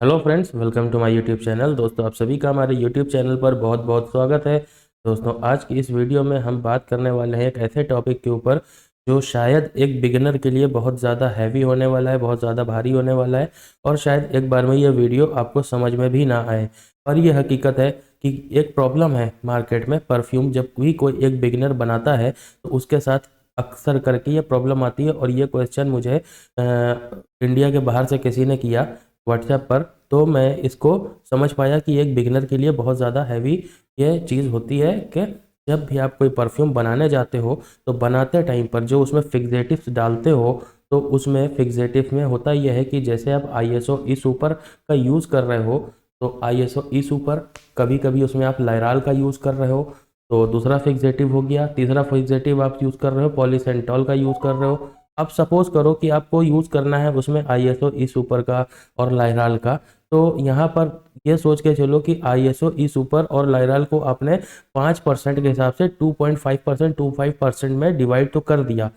Hello friends, welcome to my YouTube channel. दोस्तों, आप सभी का हमारे यूट्यूब चैनल पर बहुत बहुत स्वागत है। दोस्तों, आज की इस वीडियो में हम बात करने वाले हैं एक ऐसे टॉपिक के ऊपर जो शायद एक बिगिनर के लिए बहुत ज़्यादा हैवी होने वाला है, बहुत ज़्यादा भारी होने वाला है और शायद एक बार में ये वीडियो आपको समझ में भी ना आए। पर यह हकीकत है कि एक प्रॉब्लम है मार्केट में। परफ्यूम जब भी कोई एक बिगिनर बनाता है तो उसके साथ अक्सर करके ये प्रॉब्लम आती है। और ये क्वेश्चन मुझे इंडिया के बाहर से किसी ने किया व्हाट्सएप पर, तो मैं इसको समझ पाया कि एक बिगिनर के लिए बहुत ज़्यादा हैवी ये चीज़ होती है कि जब भी आप कोई परफ्यूम बनाने जाते हो तो बनाते टाइम पर जो उसमें फिक्सेटिव्स डालते हो, तो उसमें फिक्सेटिव में होता यह है कि जैसे आप आईएसओ ई सुपर का यूज़ कर रहे हो तो आईएसओ ई सुपर, कभी कभी उसमें आप लाइराल का यूज़ कर रहे हो तो दूसरा फिक्सेटिव हो गया, तीसरा फिक्सेटिव आप यूज़ कर रहे हो पॉलीसेंटॉल का यूज़ कर रहे हो। अब सपोज करो कि आपको यूज़ करना है उसमें आईएसओ ई सुपर का और लाइराल का, तो यहाँ पर ये सोच के चलो कि आईएसओ ई सुपर और लाइराल को आपने 5% के हिसाब से 2.5% 25% में डिवाइड तो कर दिया।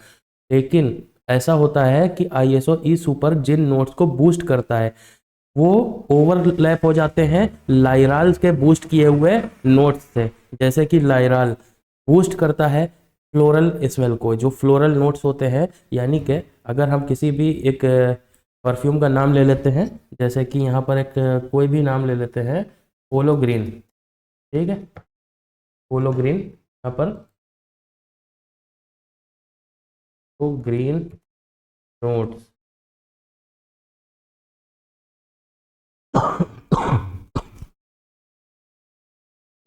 लेकिन ऐसा होता है कि आईएसओ ई सुपर जिन नोट्स को बूस्ट करता है वो ओवरलैप हो जाते हैं लाइराल के बूस्ट किए हुए नोट्स से। जैसे कि लाइराल बूस्ट करता है फ्लोरल स्मेल को, जो फ्लोरल नोट्स होते हैं। यानी कि अगर हम किसी भी एक परफ्यूम का नाम ले लेते हैं, जैसे कि यहाँ पर एक कोई भी नाम ले लेते हैं, पोलो ग्रीन। ठीक है, पोलो ग्रीन यहाँ पर, तो ग्रीन नोट्स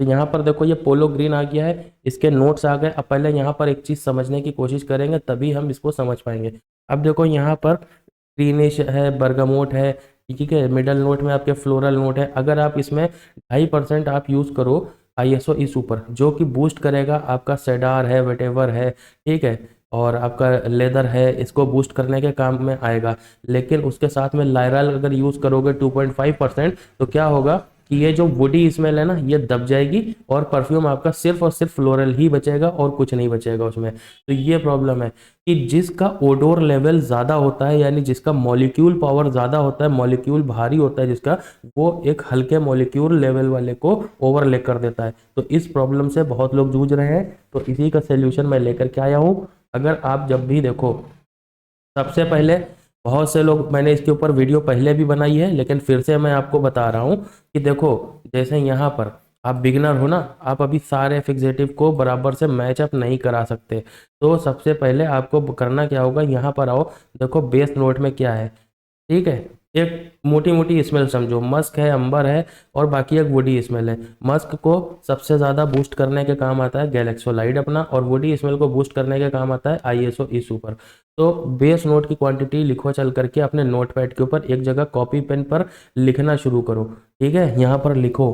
तो यहाँ पर देखो ये पोलो ग्रीन आ गया है, इसके नोट्स आ गए। अब पहले यहाँ पर एक चीज़ समझने की कोशिश करेंगे तभी हम इसको समझ पाएंगे। अब देखो यहाँ पर ग्रीनिश है, बर्गामोट है, ठीक है, मिडल नोट में आपके फ्लोरल नोट है। अगर आप इसमें 2.5% आप यूज़ करो आईएसओ ई सुपर, जो कि बूस्ट करेगा आपका सेडार है, वेटेवर है, ठीक है, और आपका लेदर है, इसको बूस्ट करने के काम में आएगा। लेकिन उसके साथ में लाइराल अगर यूज़ करोगे 2.5%, तो क्या होगा कि ये जो वुडी स्मेल है ना, ये दब जाएगी और परफ्यूम आपका सिर्फ और सिर्फ फ्लोरल ही बचेगा और कुछ नहीं बचेगा उसमें। तो ये प्रॉब्लम है कि जिसका ओडोर लेवल ज़्यादा होता है, यानी जिसका मॉलिक्यूल पावर ज़्यादा होता है, मॉलिक्यूल भारी होता है जिसका, वो एक हल्के मॉलिक्यूल लेवल वाले को ओवरले कर देता है। तो इस प्रॉब्लम से बहुत लोग जूझ रहे हैं, तो इसी का सोल्यूशन मैं लेकर के आया हूँ। अगर आप जब भी देखो, सबसे पहले बहुत से लोग, मैंने इसके ऊपर वीडियो पहले भी बनाई है लेकिन फिर से मैं आपको बता रहा हूँ कि देखो, जैसे यहाँ पर आप बिगनर हो ना, आप अभी सारे फिक्सेटिव को बराबर से मैच अप नहीं करा सकते। तो सबसे पहले आपको करना क्या होगा, यहाँ पर आओ, देखो बेस नोट में क्या है। ठीक है, एक मोटी मोटी स्मेल समझो, मस्क है, अंबर है, और बाकी एक वुडी स्मेल है। मस्क को सबसे ज़्यादा बूस्ट करने के काम आता है गैलेक्सोलाइड अपना, और वुडी स्मेल को बूस्ट करने के काम आता है आईएसओ ई सुपर। तो बेस नोट की क्वांटिटी लिखो चल करके अपने नोट पैड के ऊपर, एक जगह कॉपी पेन पर लिखना शुरू करो। ठीक है, यहाँ पर लिखो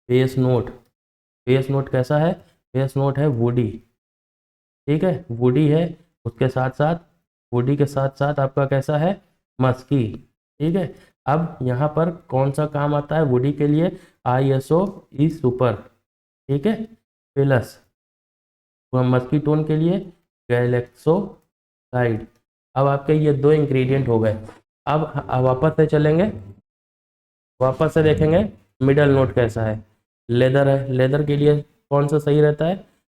बेस नोट। बेस नोट कैसा है? बेस नोट है वुडी। ठीक है, वुडी है, उसके साथ साथ, वुडी के साथ साथ आपका कैसा है? मस्की। ठीक है, अब यहाँ पर कौन सा काम आता है वुडी के लिए? आईएसओ ई सुपर। ठीक है, प्लस मस्की टोन के लिए गैलेक्सो साइड। अब आपके ये दो इंग्रेडिएंट हो गए। अब वापस से चलेंगे, वापस से देखेंगे मिडल नोट कैसा है। लेदर है, लेदर के लिए कौन सा सही रहता है?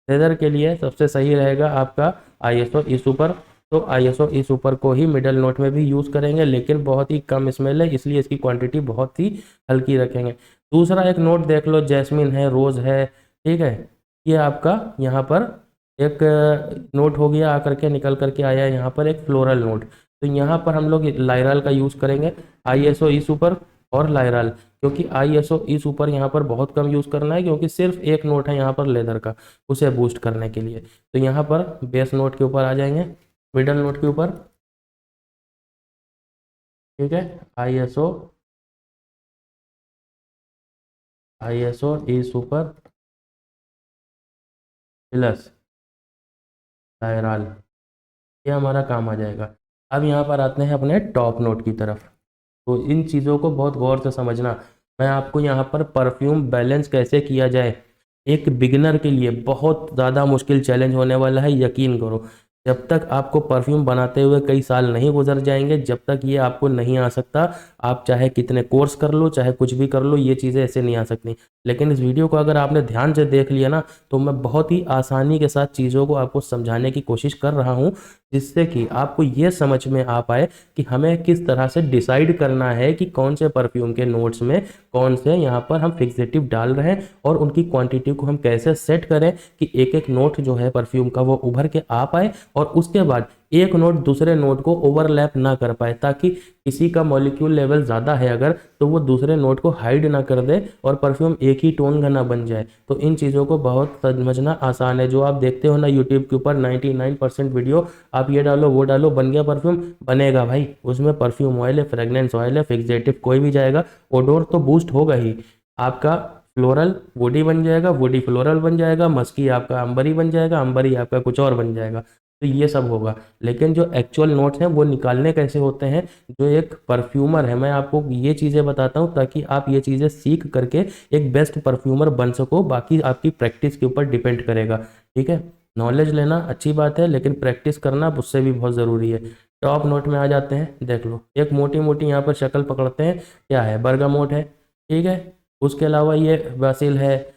लेदर के लिए सबसे सही रहेगा आपका आईएसओ ई सुपर। तो आईएसओ ई सुपर को ही मिडल नोट में भी यूज़ करेंगे, लेकिन बहुत ही कम स्मेल है इसलिए इसकी क्वांटिटी बहुत ही हल्की रखेंगे। दूसरा एक नोट देख लो, जैस्मिन है, रोज़ है। ठीक है, ये आपका यहाँ पर एक नोट हो गया, आकर के निकल करके आया यहाँ पर एक फ्लोरल नोट। तो यहाँ पर हम लोग लाइराल का यूज़ करेंगे, आईएसओ ई सुपर और लाइराल। क्योंकि आईएसओ ई सुपर यहाँ पर बहुत कम यूज़ करना है, क्योंकि सिर्फ एक नोट है यहाँ पर लेदर का, उसे बूस्ट करने के लिए। तो यहाँ पर बेस नोट के ऊपर आ जाएंगे, मिडल नोट के ऊपर। ठीक है, आईएसओ आईएसओ ई सुपर प्लस लाइराल, ये हमारा काम आ जाएगा। अब यहाँ पर आते हैं अपने टॉप नोट की तरफ। तो इन चीज़ों को बहुत गौर से समझना। मैं आपको यहाँ पर परफ्यूम बैलेंस कैसे किया जाए, एक बिगिनर के लिए बहुत ज़्यादा मुश्किल चैलेंज होने वाला है, यकीन करो। जब तक आपको परफ्यूम बनाते हुए कई साल नहीं गुजर जाएंगे, जब तक ये आपको नहीं आ सकता। आप चाहे कितने कोर्स कर लो, चाहे कुछ भी कर लो, ये चीज़ें ऐसे नहीं आ सकती। लेकिन इस वीडियो को अगर आपने ध्यान से देख लिया ना, तो मैं बहुत ही आसानी के साथ चीज़ों को आपको समझाने की कोशिश कर रहा हूँ, जिससे कि आपको ये समझ में आ पाए कि हमें किस तरह से डिसाइड करना है कि कौन से परफ्यूम के नोट्स में कौन से यहाँ पर हम फिक्सेटिव डाल रहे हैं, और उनकी क्वांटिटी को हम कैसे सेट करें कि एक एक नोट जो है परफ्यूम का वो उभर के आ पाए, और उसके बाद एक नोट दूसरे नोट को ओवरलैप ना कर पाए, ताकि किसी का मॉलिक्यूल लेवल ज़्यादा है अगर, तो वो दूसरे नोट को हाइड ना कर दे और परफ्यूम एक ही टोन का ना बन जाए। तो इन चीज़ों को बहुत समझना आसान है। जो आप देखते हो ना यूट्यूब के ऊपर 99% वीडियो, आप ये डालो वो डालो बन गया परफ्यूम, बनेगा भाई। उसमें परफ्यूम ऑयल है, फ्रेगनेंस ऑयल है, फिक्सेटिव कोई भी जाएगा, ओडोर तो बूस्ट होगा ही। आपका फ्लोरल वुडी बन जाएगा, वुडी फ्लोरल बन जाएगा, मस्की आपका अंबरी बन जाएगा, अंबरी आपका कुछ और बन जाएगा। तो ये सब होगा। लेकिन जो एक्चुअल नोट्स हैं वो निकालने कैसे होते हैं, जो एक परफ्यूमर है, मैं आपको ये चीज़ें बताता हूँ ताकि आप ये चीज़ें सीख करके एक बेस्ट परफ्यूमर बन सको। बाकी आपकी प्रैक्टिस के ऊपर डिपेंड करेगा, ठीक है। नॉलेज लेना अच्छी बात है, लेकिन प्रैक्टिस करना उससे भी बहुत ज़रूरी है। टॉप नोट में आ जाते हैं, देख लो एक मोटी मोटी यहाँ पर शक्ल पकड़ते हैं, क्या है, बर्गामोट है, ठीक है। उसके अलावा ये बासिल है,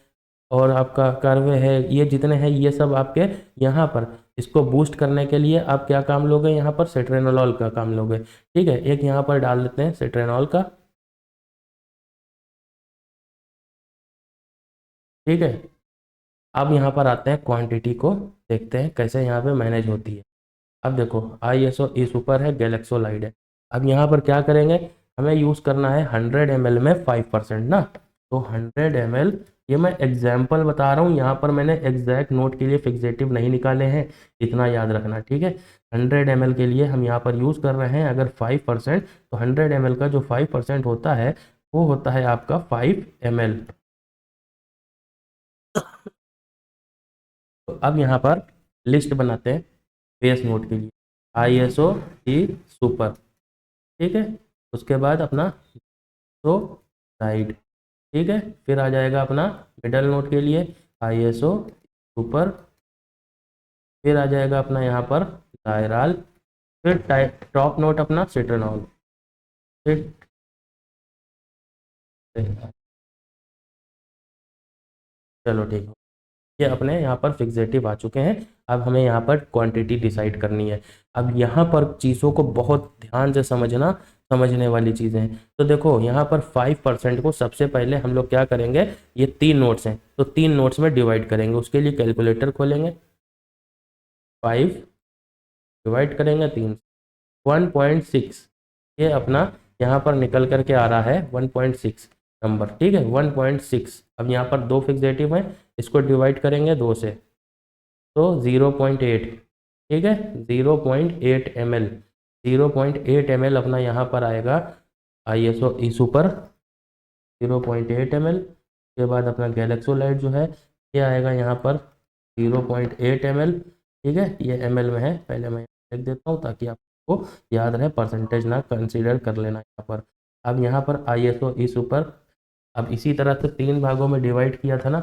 और आपका कार्वे है, ये जितने हैं ये सब आपके यहाँ पर इसको बूस्ट करने के लिए आप क्या काम लोगे, यहाँ पर सेट्रेनोल का काम लोगे, ठीक है। एक यहाँ पर डाल देते हैं सेट्रेनोल का, ठीक है। अब यहाँ पर आते हैं क्वांटिटी को, देखते हैं कैसे यहाँ पे मैनेज होती है। अब देखो ISO ई सुपर है, गैलेक्सोलाइड है। अब यहाँ पर क्या करेंगे, हमें यूज़ करना है 100 ml में 5% ना। तो 100 ml, ये मैं एग्जाम्पल बता रहा हूँ, यहाँ पर मैंने एग्जैक्ट नोट के लिए फिक्सेटिव नहीं निकाले हैं, इतना याद रखना, ठीक है। 100 ml के लिए हम यहाँ पर यूज़ कर रहे हैं अगर 5%, तो 100 ml का जो 5% होता है वो होता है आपका 5 ml। तो अब यहाँ पर लिस्ट बनाते हैं बेस नोट के लिए, ISO ई सुपर, ठीक है। उसके बाद अपना तो साइड, ठीक है। फिर आ जाएगा अपना मिडल नोट के लिए ISO सुपर, फिर आ जाएगा अपना यहाँ पर डायराल, फिर टॉप नोट अपना सिट्रेनॉल, फिर चलो ठीक है। ये अपने यहाँ पर फिक्सेटिव आ चुके हैं। अब हमें यहाँ पर क्वांटिटी डिसाइड करनी है। अब यहाँ पर चीज़ों को बहुत ध्यान से समझना, समझने वाली चीज़ें हैं। तो देखो यहाँ पर 5% को सबसे पहले हम लोग क्या करेंगे, ये 3 नोट्स हैं तो 3 नोट्स में डिवाइड करेंगे। उसके लिए कैलकुलेटर खोलेंगे, 5 डिवाइड करेंगे 3, 1.6, ये अपना यहाँ पर निकल करके आ रहा है 1.6 नंबर, ठीक है, 1.6। अब यहाँ पर 2 फिक्सेटिव हैं, इसको डिवाइड करेंगे 2 से, तो 0.8, ठीक है, 0.8 ml, 0.8 ml अपना यहाँ पर आएगा ISO ई सुपर, 0.8 ml। के बाद अपना गैलेक्सोलाइट जो है ये आएगा यहाँ पर 0.8 ml, ठीक है। ये ml में है, पहले मैं लिख देता हूँ ताकि आपको याद रहे, परसेंटेज ना कंसीडर कर लेना यहाँ पर। अब यहाँ पर ISO ई सुपर, अब इसी तरह से 3 भागों में डिवाइड किया था ना,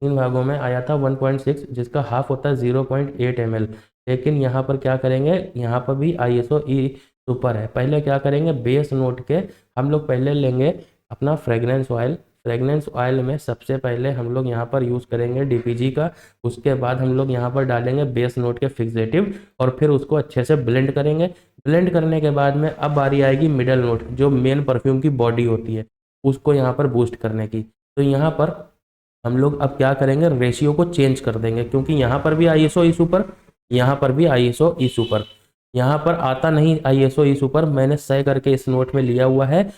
3 भागों में आया था 1.6, जिसका हाफ होता है 0.8 ml। लेकिन यहाँ पर क्या करेंगे, यहाँ पर भी ISO ई सुपर है। पहले क्या करेंगे, बेस नोट के हम लोग पहले लेंगे अपना फ्रेगनेंस ऑयल। फ्रेगनेंस ऑयल में सबसे पहले हम लोग यहाँ पर यूज़ करेंगे DPG का। उसके बाद हम लोग यहाँ पर डालेंगे बेस नोट के फिक्सेटिव, और फिर उसको अच्छे से ब्लेंड करेंगे। ब्लेंड करने के बाद में अब बारी आएगी मिडल नोट, जो मेन परफ्यूम की बॉडी होती है, उसको यहाँ पर बूस्ट करने की। तो यहाँ पर हम लोग अब क्या करेंगे, रेशियो को चेंज कर देंगे, क्योंकि यहाँ पर भी ISO ई सुपर, यहाँ पर भी ISO ई सुपर। यहाँ पर आता नहीं ISO ई सुपर, मैंने सही करके इस नोट में लिया हुआ है,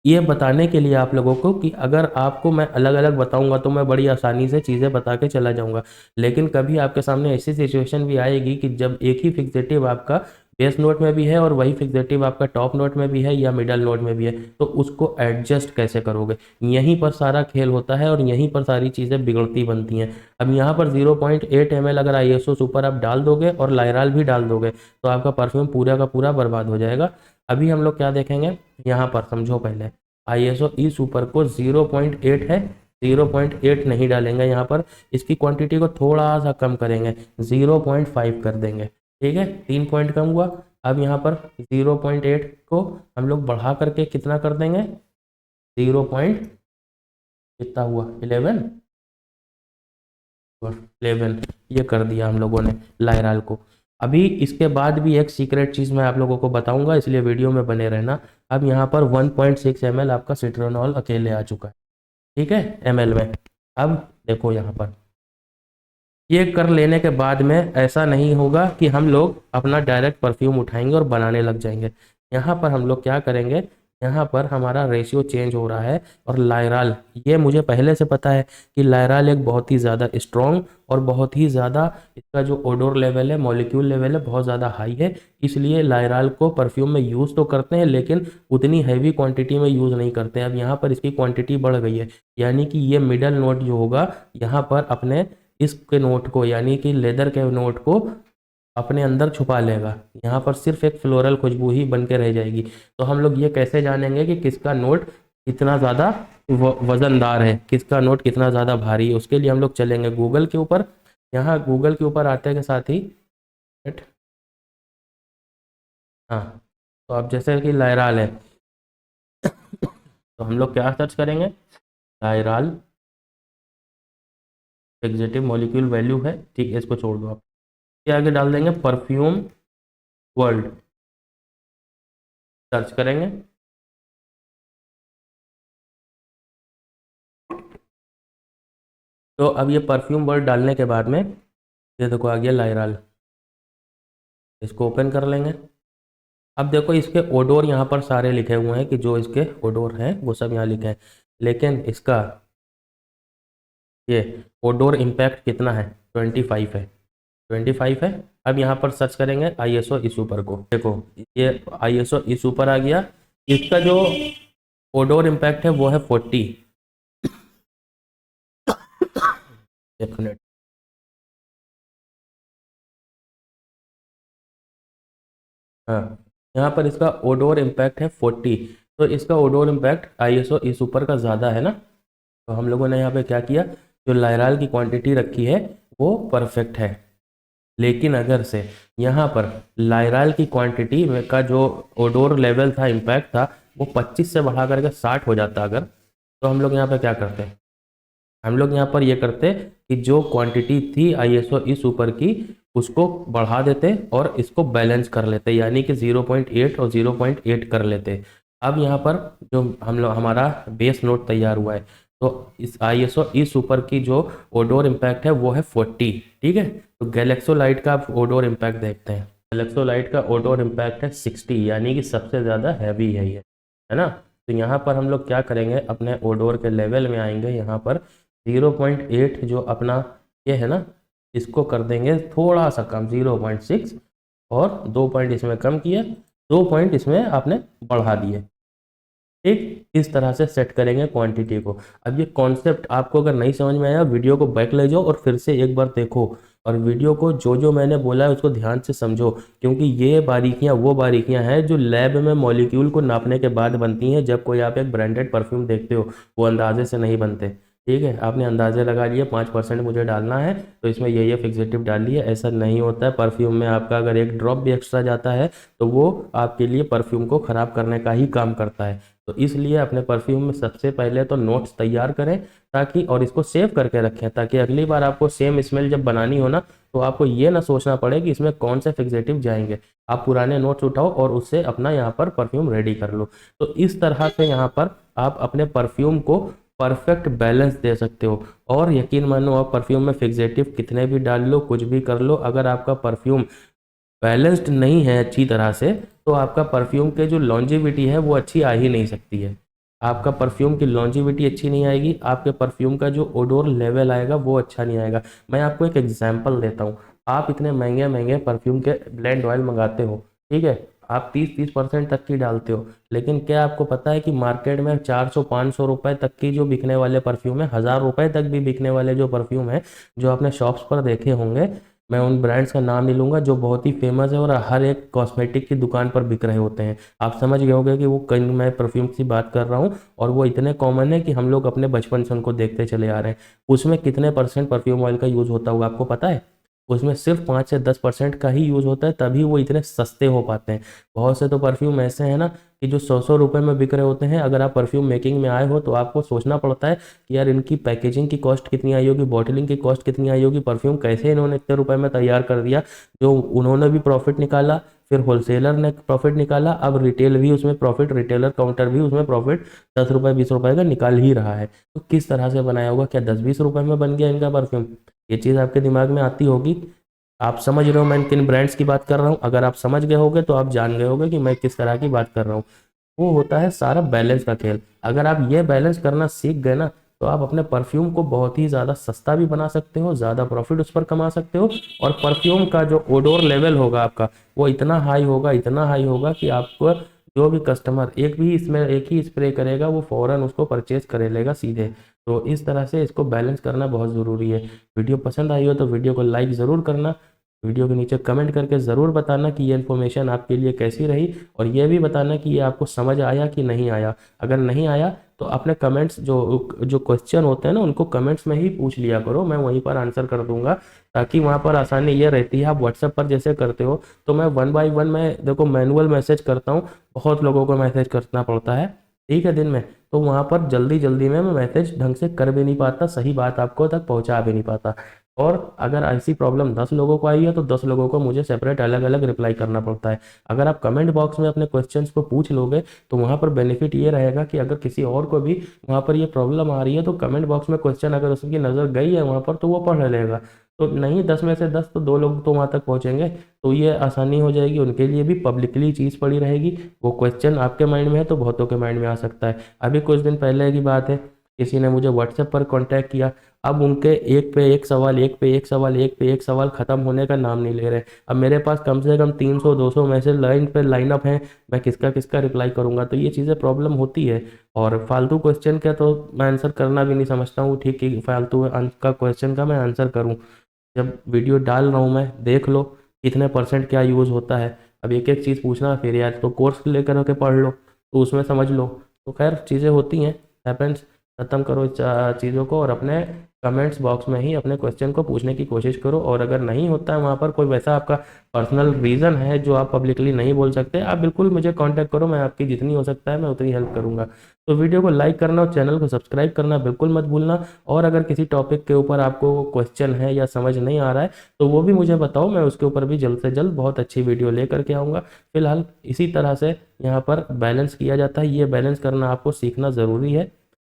ये बताने के लिए आप लोगों को कि अगर आपको मैं अलग अलग बताऊंगा तो मैं बड़ी आसानी से चीज़ें बता के चला जाऊंगा। लेकिन कभी आपके सामने ऐसी सिचुएशन भी आएगी कि जब एक ही फिक्सेटिव आपका बेस नोट में भी है और वही फिक्सेटिव आपका टॉप नोट में भी है या मिडल नोट में भी है, तो उसको एडजस्ट कैसे करोगे, यहीं पर सारा खेल होता है और यहीं पर सारी चीज़ें बिगड़ती बनती हैं। अब यहाँ पर 0.8 ml अगर ISO सुपर आप डाल दोगे और लायराल भी डाल दोगे, तो आपका परफ्यूम पूरा का पूरा बर्बाद हो जाएगा। अभी हम लोग क्या देखेंगे, यहाँ पर समझो, पहले ISO ई सुपर को 0.8 है, 0.8 नहीं डालेंगे यहाँ पर, इसकी क्वांटिटी को थोड़ा सा कम करेंगे, 0.5 कर देंगे, ठीक है, 3 पॉइंट कम हुआ। अब यहाँ पर 0.8 को हम लोग बढ़ा करके कितना कर देंगे, 0 पॉइंट कितना हुआ 11 ये कर दिया हम लोगों ने लायराल को। अभी इसके बाद भी एक सीक्रेट चीज़ मैं आप लोगों को बताऊंगा, इसलिए वीडियो में बने रहना। अब यहाँ पर 1.6 ml आपका सिट्रोनॉल अकेले आ चुका है, ठीक है, ml में। अब देखो यहाँ पर ये कर लेने के बाद में ऐसा नहीं होगा कि हम लोग अपना डायरेक्ट परफ्यूम उठाएंगे और बनाने लग जाएंगे। यहाँ पर हम लोग क्या करेंगे, यहाँ पर हमारा रेशियो चेंज हो रहा है। और लायराल, ये मुझे पहले से पता है कि लायराल एक बहुत ही ज़्यादा स्ट्रॉन्ग और बहुत ही ज़्यादा इसका जो ओडोर लेवल है, मॉलिक्यूल लेवल है, बहुत ज़्यादा हाई है। इसलिए लायराल को परफ्यूम में यूज़ तो करते हैं, लेकिन उतनी हैवी क्वांटिटी में यूज़ नहीं करते हैं। अब यहाँ पर इसकी क्वांटिटी बढ़ गई है, यानी कि ये मिडल नोट जो होगा यहाँ पर अपने इसके नोट को, यानी कि लेदर के नोट को अपने अंदर छुपा लेगा। यहाँ पर सिर्फ एक फ्लोरल खुशबू ही बन के रह जाएगी। तो हम लोग ये कैसे जानेंगे कि किसका नोट कितना ज़्यादा वज़नदार है, किसका नोट कितना ज़्यादा भारी है? उसके लिए हम लोग चलेंगे गूगल के ऊपर। यहाँ गूगल के ऊपर आते के साथ ही हाँ, तो अब जैसे कि लायराल है तो हम लोग क्या सर्च करेंगे, लायराल फिक्सेटिव मॉलिक्यूल वैल्यू है, ठीक है, इसको छोड़ दो आप। के आगे डाल देंगे परफ्यूम वर्ल्ड, सर्च करेंगे। तो अब ये परफ्यूम वर्ड डालने के बाद में ये देखो आ गया लायराल, इसको ओपन कर लेंगे। अब देखो इसके ओडोर यहाँ पर सारे लिखे हुए हैं कि जो इसके ओडोर हैं वो सब यहाँ लिखे हैं, लेकिन इसका ये ओडोर इम्पैक्ट कितना है, 25 है, 25 है। अब यहाँ पर सर्च करेंगे ISO ई सुपर को, देखो ये ISO ई सुपर आ गया। इसका जो ओडोर इम्पैक्ट है वो है 40। एक मिनट, हाँ, यहाँ पर इसका ओडोर इम्पैक्ट है 40। तो इसका ओडोर इम्पैक्ट ISO ई सुपर का ज़्यादा है ना। तो हम लोगों ने यहाँ पे क्या किया, जो लायराल की क्वांटिटी रखी है वो परफेक्ट है। लेकिन अगर से यहाँ पर लायराल की क्वांटिटी में का जो ओडोर लेवल था, इम्पैक्ट था, वो 25 से बढ़ा करके 60 हो जाता अगर, तो हम लोग यहाँ पे क्या करते हैं, हम लोग यहाँ पर ये करते कि जो क्वांटिटी थी ISO ई सुपर की उसको बढ़ा देते और इसको बैलेंस कर लेते, यानी कि 0.8 और 0.8 कर लेते। अब यहाँ पर जो हम लोग हमारा बेस नोट तैयार हुआ है, तो इस ISO ई सुपर की जो ओडोर इम्पैक्ट है वो है 40, ठीक है। तो गैलेक्सोलाइट का ओडोर इम्पैक्ट देखते हैं। गैलेक्सोलाइट का ओडोर इम्पैक्ट है 60, यानी कि सबसे ज़्यादा हैवी है ये, है ना। तो यहाँ पर हम लोग क्या करेंगे, अपने ओडोर के लेवल में आएंगे, यहाँ पर 0.8 जो अपना ये है ना, इसको कर देंगे थोड़ा सा कम, 0.6, और 2 पॉइंट इसमें कम किए, 2 पॉइंट इसमें आपने बढ़ा दिए, ठीक। इस तरह से सेट करेंगे क्वांटिटी को। अब ये कॉन्सेप्ट आपको अगर नहीं समझ में आया, वीडियो को बैक ले जाओ और फिर से एक बार देखो, और वीडियो को जो जो मैंने बोला है उसको ध्यान से समझो, क्योंकि ये बारीकियां वो बारीकियां हैं जो लैब में मॉलिक्यूल को नापने के बाद बनती हैं। जब कोई आप एक ब्रांडेड परफ्यूम देखते हो वो अंदाजे से नहीं बनते, ठीक है। आपने अंदाजे लगा लिए 5% मुझे डालना है तो इसमें ये फिक्सेटिव डाल लिए, ऐसा नहीं होता है। परफ्यूम में आपका अगर एक ड्रॉप भी एक्स्ट्रा जाता है तो वो आपके लिए परफ्यूम को ख़राब करने का ही काम करता है। तो इसलिए अपने परफ्यूम में सबसे पहले तो नोट्स तैयार करें, ताकि और इसको सेव करके रखें, ताकि अगली बार आपको सेम स्मेल जब बनानी हो ना, तो आपको ये ना सोचना पड़े कि इसमें कौन से फिक्सेटिव जाएंगे। आप पुराने नोट्स उठाओ और उससे अपना यहाँ पर परफ्यूम रेडी कर लो। तो इस तरह से यहाँ पर आप अपने परफ्यूम को परफेक्ट बैलेंस दे सकते हो। और यकीन मानो, आप परफ्यूम में फिक्सेटिव कितने भी डाल लो, कुछ भी कर लो, अगर आपका परफ्यूम बैलेंस्ड नहीं है अच्छी तरह से, तो आपका परफ्यूम के जो लॉन्जिविटी है वो अच्छी आ ही नहीं सकती है। आपका परफ्यूम की लॉन्जिविटी अच्छी नहीं आएगी, आपके परफ्यूम का जो ओडोर लेवल आएगा वो अच्छा नहीं आएगा। मैं आपको एक एग्जांपल देता हूँ। आप इतने महंगे महंगे परफ्यूम के ब्लेंड ऑयल मंगाते हो, ठीक है, आप 30% तक की डालते हो, लेकिन क्या आपको पता है कि मार्केट में 400-500 रुपए तक की जो बिकने वाले परफ्यूम है, 1000 रुपए तक भी बिकने वाले जो परफ्यूम है, जो आपने शॉप्स पर देखे होंगे, मैं उन ब्रांड्स का नाम नहीं लूँगा, जो बहुत ही फेमस है और हर एक कॉस्मेटिक की दुकान पर बिक रहे होते हैं। आप समझ गए होंगे कि वो कहीं मैं परफ्यूम की बात कर रहा हूँ, और वो इतने कॉमन है कि हम लोग अपने बचपन से उनको देखते चले आ रहे हैं। उसमें कितने % परफ्यूम ऑयल का यूज़ होता होगा आपको पता है? उसमें सिर्फ 5 से 10% का ही यूज़ होता है, तभी वो इतने सस्ते हो पाते हैं। बहुत से तो परफ्यूम ऐसे हैं ना कि जो 100-100 रुपये में बिक रहे होते हैं। अगर आप परफ्यूम मेकिंग में आए हो तो आपको सोचना पड़ता है कि यार इनकी पैकेजिंग की कॉस्ट कितनी आई होगी, बॉटलिंग की कॉस्ट कितनी आई होगी, परफ्यूम कैसे इन्होंने इतने रुपए में तैयार कर दिया। जो उन्होंने भी प्रॉफिट निकाला, फिर होलसेलर ने प्रॉफिट निकाला, अब रिटेल भी उसमें प्रॉफिट, रिटेलर काउंटर भी उसमें प्रॉफिट 10 रुपये 20 रुपये का निकाल ही रहा है। तो किस तरह से बनाया होगा, क्या 10-20 रुपये में बन गया इनका परफ्यूम? ये चीज़ आपके दिमाग में आती होगी। आप समझ रहे हो मैं किन ब्रांड्स की बात कर रहा हूँ? अगर आप समझ गए होगे तो आप जान गए होगे कि मैं किस तरह की बात कर रहा हूँ। वो होता है सारा बैलेंस का खेल। अगर आप ये बैलेंस करना सीख गए ना, तो आप अपने परफ्यूम को बहुत ही ज़्यादा सस्ता भी बना सकते हो, ज़्यादा प्रॉफिट उस पर कमा सकते हो, और परफ्यूम का जो ओडोर लेवल होगा आपका, वो इतना हाई होगा, इतना हाई होगा कि आपको जो भी कस्टमर एक ही स्प्रे करेगा, वो फ़ौरन उसको परचेज कर लेगा सीधे। तो इस तरह से इसको बैलेंस करना बहुत ज़रूरी है। वीडियो पसंद आई हो तो वीडियो को लाइक ज़रूर करना, वीडियो के नीचे कमेंट करके ज़रूर बताना कि ये इन्फॉर्मेशन आपके लिए कैसी रही, और ये भी बताना कि ये आपको समझ आया कि नहीं आया। अगर नहीं आया तो अपने कमेंट्स जो जो क्वेश्चन होते हैं ना, उनको कमेंट्स में ही पूछ लिया करो, मैं वहीं पर आंसर कर दूंगा। ताकि वहाँ पर आसानी ये रहती है। आप व्हाट्सएप पर जैसे करते हो तो मैं 1 बाय 1 मैं देखो मैनुअल मैसेज करता हूँ, बहुत लोगों को मैसेज करना पड़ता है, ठीक है, दिन में। तो वहाँ पर जल्दी जल्दी में मैं मैसेज ढंग से कर भी नहीं पाता, सही बात आपको तक पहुँचा भी नहीं पाता। और अगर ऐसी प्रॉब्लम 10 लोगों को आई है तो 10 लोगों को मुझे सेपरेट अलग अलग रिप्लाई करना पड़ता है। अगर आप कमेंट बॉक्स में अपने क्वेश्चंस को पूछ लोगे तो वहाँ पर बेनिफिट ये रहेगा कि अगर किसी और को भी वहाँ पर ये प्रॉब्लम आ रही है तो कमेंट बॉक्स में क्वेश्चन अगर उसकी नज़र गई है वहाँ पर तो वो पढ़ लेगा। तो नहीं 10 में से 10 तो 2 लोग तो वहाँ तक पहुँचेंगे। तो ये आसानी हो जाएगी उनके लिए भी, पब्लिकली चीज़ पड़ी रहेगी। वो क्वेश्चन आपके माइंड में है तो बहुतों के माइंड में आ सकता है। अभी कुछ दिन पहले की बात है, किसी ने मुझे व्हाट्सएप पर कांटेक्ट किया। अब उनके एक पे एक सवाल, एक पे एक सवाल, एक पे एक सवाल ख़त्म होने का नाम नहीं ले रहे। अब मेरे पास कम से कम 300-200 मैसेज लाइन पे लाइनअप हैं, मैं किसका किसका रिप्लाई करूंगा? तो ये चीज़ें प्रॉब्लम होती है। और फालतू क्वेश्चन का तो मैं आंसर करना भी नहीं समझता हूँ ठीक है, फालतू का क्वेश्चन का मैं आंसर करूँ? जब वीडियो डाल रहा हूँ मैं, देख लो कितने परसेंट क्या यूज़ होता है। अब एक एक चीज़ पूछना, फिर यार तो कोर्स लेकर के पढ़ लो तो उसमें समझ लो। तो खैर चीज़ें होती हैं, हैपेंस। ख़त्म करो इस चीज़ों को और अपने कमेंट्स बॉक्स में ही अपने क्वेश्चन को पूछने की कोशिश करो। और अगर नहीं होता है वहाँ पर कोई वैसा आपका पर्सनल रीज़न है जो आप पब्लिकली नहीं बोल सकते, आप बिल्कुल मुझे कांटेक्ट करो, मैं आपकी जितनी हो सकता है मैं उतनी हेल्प करूँगा। तो वीडियो को लाइक करना और चैनल को सब्सक्राइब करना बिल्कुल मत भूलना। और अगर किसी टॉपिक के ऊपर आपको क्वेश्चन है या समझ नहीं आ रहा है तो वो भी मुझे बताओ, मैं उसके ऊपर भी जल्द से जल्द बहुत अच्छी वीडियो लेकर के आऊँगा। फिलहाल इसी तरह से यहाँ पर बैलेंस किया जाता है, ये बैलेंस करना आपको सीखना ज़रूरी है।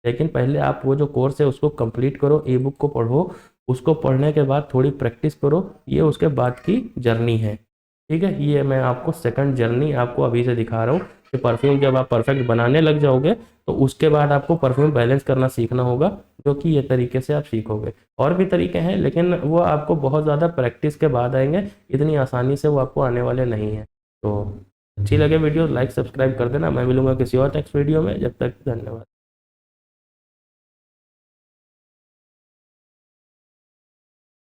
लेकिन पहले आप वो जो कोर्स है उसको कंप्लीट करो, ई बुक को पढ़ो, उसको पढ़ने के बाद थोड़ी प्रैक्टिस करो, ये उसके बाद की जर्नी है। ठीक है, ये मैं आपको सेकंड जर्नी आपको अभी से दिखा रहा हूँ कि परफ्यूम जब आप परफेक्ट बनाने लग जाओगे तो उसके बाद आपको परफ्यूम बैलेंस करना सीखना होगा, जो कि ये तरीके से आप सीखोगे। और भी तरीके हैं लेकिन वो आपको बहुत ज़्यादा प्रैक्टिस के बाद आएंगे, इतनी आसानी से वो आपको आने वाले नहीं हैं। तो अच्छी लगे वीडियो लाइक सब्सक्राइब कर देना। मैं मिलूंगा किसी और नेक्स्ट वीडियो में, जब तक धन्यवाद।